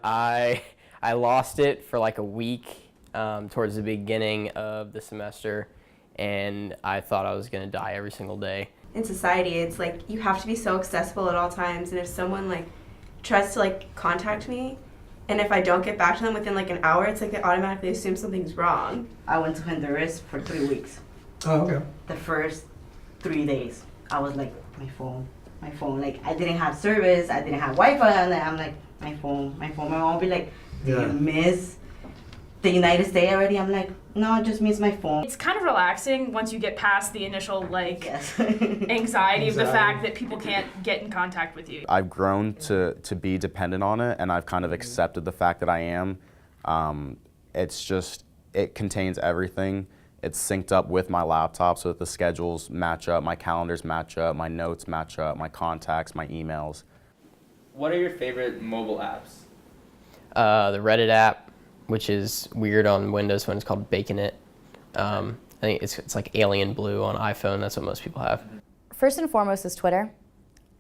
I lost it for like a week towards the beginning of the semester, and I thought I was going to die every single day. In society, it's like you have to be so accessible at all times, and if someone like tries to like contact me, and if I don't get back to them within like an hour, it's like they automatically assume something's wrong. I went to Honduras for 3 weeks. Oh, okay. The first 3 days, I was like, my phone. Like, I didn't have service, I didn't have Wi-Fi on there. I'm like, my phone. My mom would be like, do you miss the United States already? I'm like, no, I just miss my phone. It's kind of relaxing once you get past the initial, like, anxiety of the fact that people can't get in contact with you. I've grown to be dependent on it, and I've kind of accepted the fact that I am. It's just, it contains everything. It's synced up with my laptop so that the schedules match up, my calendars match up, my notes match up, my contacts, my emails. What are your favorite mobile apps? The Reddit app, which is weird on Windows when it's called Baconet. I think it's like Alien Blue on iPhone. That's what most people have. First and foremost is Twitter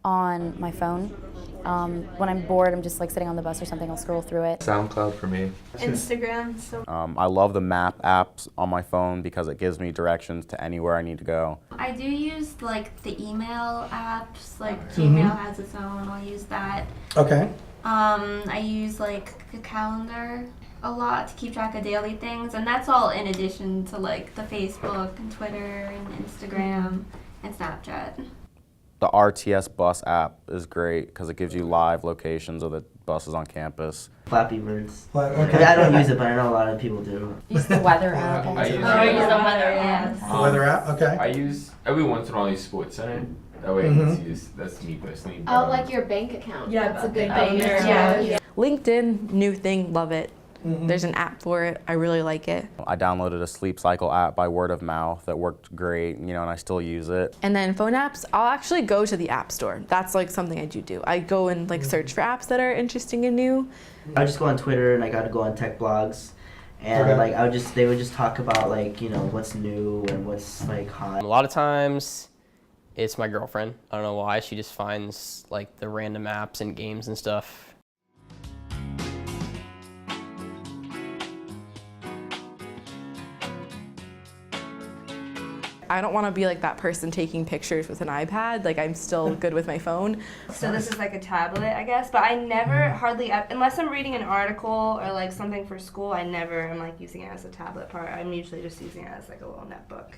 on my phone. When I'm bored, I'm just like sitting on the bus or something, I'll scroll through it. SoundCloud for me. Instagram. So I love the map apps on my phone because it gives me directions to anywhere I need to go. I do use like the email apps, like Gmail has its own, I'll use that. Okay. I use like a calendar a lot to keep track of daily things, and that's all in addition to like the Facebook and Twitter and Instagram and Snapchat. The RTS bus app is great because it gives you live locations of the buses on campus. Flappy Birds. Okay. I don't use it, but I know a lot of people do. Use the weather app. I use the weather app. The weather app, okay. I use, every once in a while I use Sports Center. That way I can use, that's me personally. Oh, like your bank account. Yeah, that's a good thing. thing. Yeah. LinkedIn, new thing, love it. There's an app for it. I really like it. I downloaded a sleep cycle app by word of mouth that worked great, and I still use it. And then phone apps, I'll actually go to the app store. That's like something I do. I go and like search for apps that are interesting and new. I would just go on Twitter, and I got to go on tech blogs, and like they would just talk about like what's new and what's like hot. A lot of times, it's my girlfriend. I don't know why. She just finds like the random apps and games and stuff. I don't want to be like that person taking pictures with an iPad. Like, I'm still good with my phone. So this is like a tablet, I guess, but I never hardly, unless I'm reading an article or like something for school, I never am like using it as a tablet part. I'm usually just using it as like a little netbook.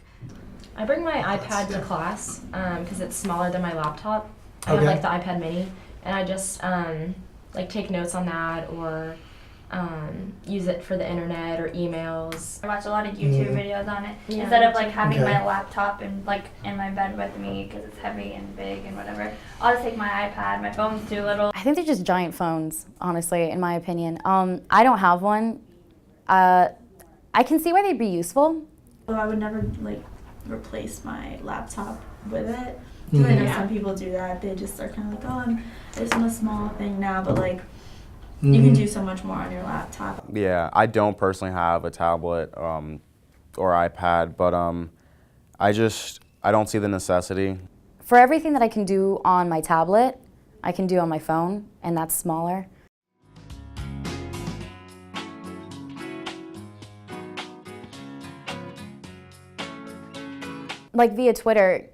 I bring my iPad to class because it's smaller than my laptop. I have like the iPad mini, and I just like take notes on that or use it for the internet or emails. I watch a lot of YouTube videos on it instead of like having my laptop and like in my bed with me because it's heavy and big and whatever. I'll just take my iPad. My phone's too little. I think they're just giant phones, honestly, in my opinion. I don't have one. I can see why they'd be useful. Well, I would never like replace my laptop with it. I know some people do that. They just are kind of like, oh, it's a small thing now, but like you can do so much more on your laptop. Yeah, I don't personally have a tablet or iPad, but I don't see the necessity. For everything that I can do on my tablet, I can do on my phone, and that's smaller. Like via Twitter,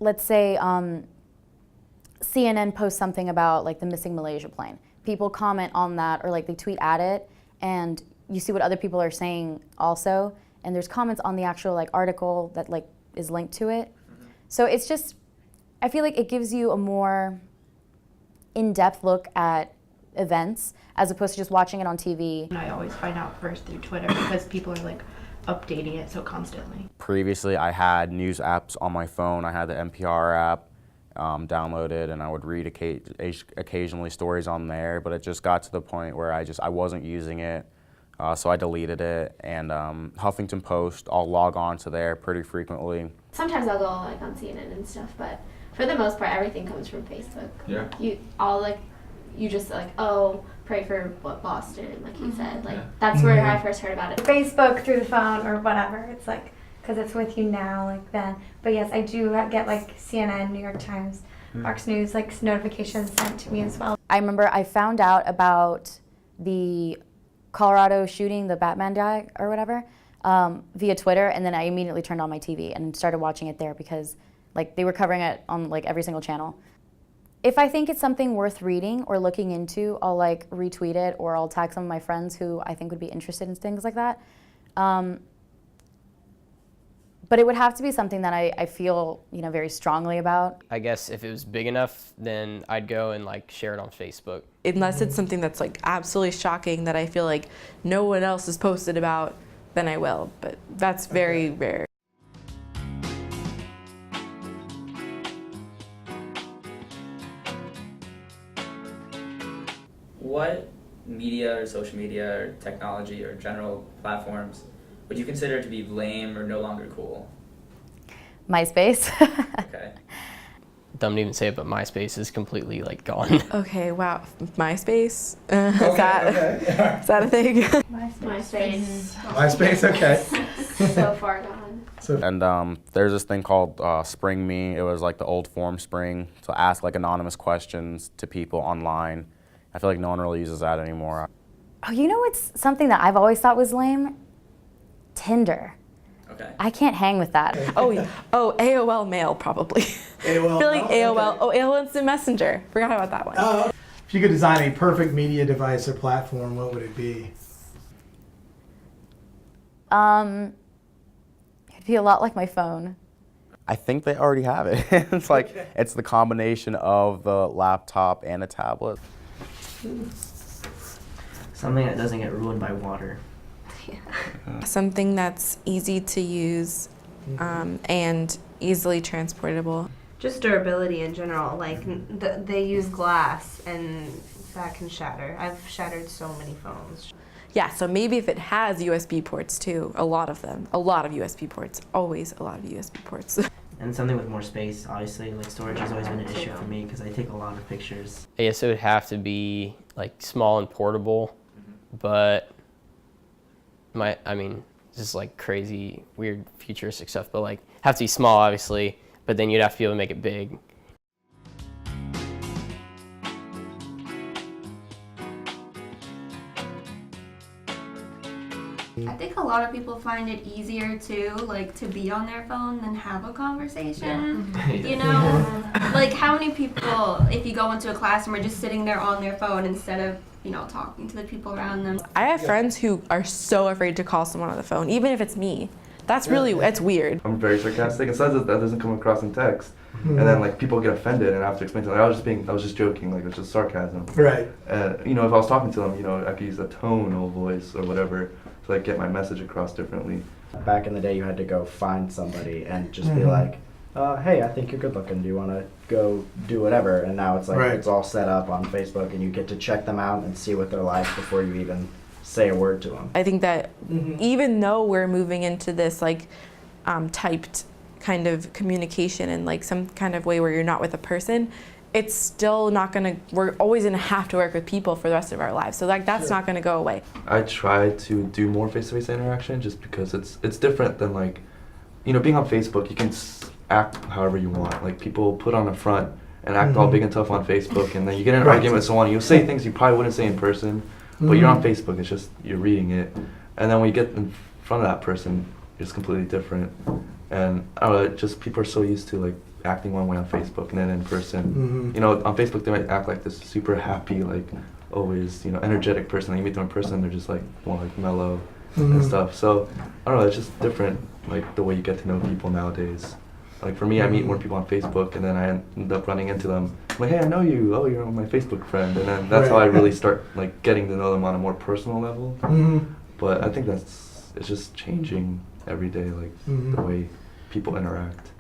let's say CNN posts something about like the missing Malaysia plane. People comment on that or like they tweet at it, and you see what other people are saying also, and there's comments on the actual like article that like is linked to it. So it's just, I feel like it gives you a more in-depth look at events as opposed to just watching it on TV. I always find out first through Twitter because people are like updating it so constantly. Previously, I had news apps on my phone. I had the NPR app downloaded, and I would read occasionally stories on there, but it just got to the point where I wasn't using it, so I deleted it. And Huffington Post, I'll log on to there pretty frequently. Sometimes I'll go like on CNN and stuff, but for the most part, everything comes from Facebook. Yeah. You just like, oh, pray for Boston, like you said. Like that's where I first heard about it. Facebook through the phone or whatever. It's like, because it's with you now, like then. But yes, I do get like CNN, New York Times, Fox News, like notifications sent to me as well. I remember I found out about the Colorado shooting, the Batman guy or whatever, via Twitter, and then I immediately turned on my TV and started watching it there because like they were covering it on like every single channel. If I think it's something worth reading or looking into, I'll like retweet it or I'll tag some of my friends who I think would be interested in things like that. But it would have to be something that I feel, you know, very strongly about. I guess if it was big enough, then I'd go and like share it on Facebook. Unless it's something that's like absolutely shocking that I feel like no one else has posted about, then I will. But that's very rare. What media or social media or technology or general platforms would you consider to be lame or no longer cool? MySpace. Okay. Dumb to even say it, but MySpace is completely like gone. Okay, wow. MySpace? Is that a thing? MySpace. MySpace, okay. So far gone. And there's this thing called Spring Me. It was like the old form Spring, to ask like anonymous questions to people online. I feel like no one really uses that anymore. Oh, you know what's something that I've always thought was lame? Tinder. Okay. I can't hang with that. Oh, yeah. Oh, AOL Mail probably. AOL. I feel like AOL. Okay. Oh, AOL Instant Messenger. Forgot about that one. If you could design a perfect media device or platform, what would it be? It'd be a lot like my phone. I think they already have it. It's like, it's the combination of the laptop and a tablet. Something that doesn't get ruined by water. Something that's easy to use and easily transportable. Just durability in general. Like they use glass and that can shatter. I've shattered so many phones. Yeah, so maybe if it has USB ports too, a lot of them, a lot of USB ports, always a lot of USB ports. And something with more space, obviously. Like storage has always been an issue for me because I take a lot of pictures. I guess it would have to be like small and portable, but I mean, just like crazy, weird futuristic stuff, but like have to be small, obviously, but then you'd have to be able to make it big. I think a lot of people find it easier too, like to be on their phone than have a conversation. Yeah. You know, like how many people, if you go into a classroom, are just sitting there on their phone instead of, you know, talking to the people around them. I have friends who are so afraid to call someone on the phone, even if it's me. That's really, it's weird. I'm very sarcastic, and sometimes that doesn't come across in text. And then like people get offended, and I have to explain to them, I was just joking, like it was just sarcasm. Right. You know, if I was talking to them, you know, I could use a tone or voice or whatever to like get my message across differently. Back in the day, you had to go find somebody and just be like, hey, I think you're good looking. Do you want to go do whatever? And now it's like it's all set up on Facebook, and you get to check them out and see what they're like before you even say a word to them. I think that even though we're moving into this like typed kind of communication and like some kind of way where you're not with a person, it's still not gonna, we're always gonna have to work with people for the rest of our lives. So like that's not gonna go away. I try to do more face-to-face interaction just because it's different than like, you know, being on Facebook, you can act however you want. Like people put on a front and act all big and tough on Facebook, and then you get in an argument with someone, you'll say things you probably wouldn't say in person, but you're on Facebook, it's just, you're reading it. And then when you get in front of that person, it's completely different. And I don't know, just people are so used to like acting one way on Facebook and then in person. You know, on Facebook they might act like this super happy, like always, you know, energetic person. And you meet them in person, they're just like more like mellow and stuff. So I don't know, it's just different, like the way you get to know people nowadays. Like for me, I meet more people on Facebook, and then I end up running into them. I'm like, hey, I know you. Oh, you're my Facebook friend. And then that's how I really start like getting to know them on a more personal level. But I think it's just changing every day, like the way people interact.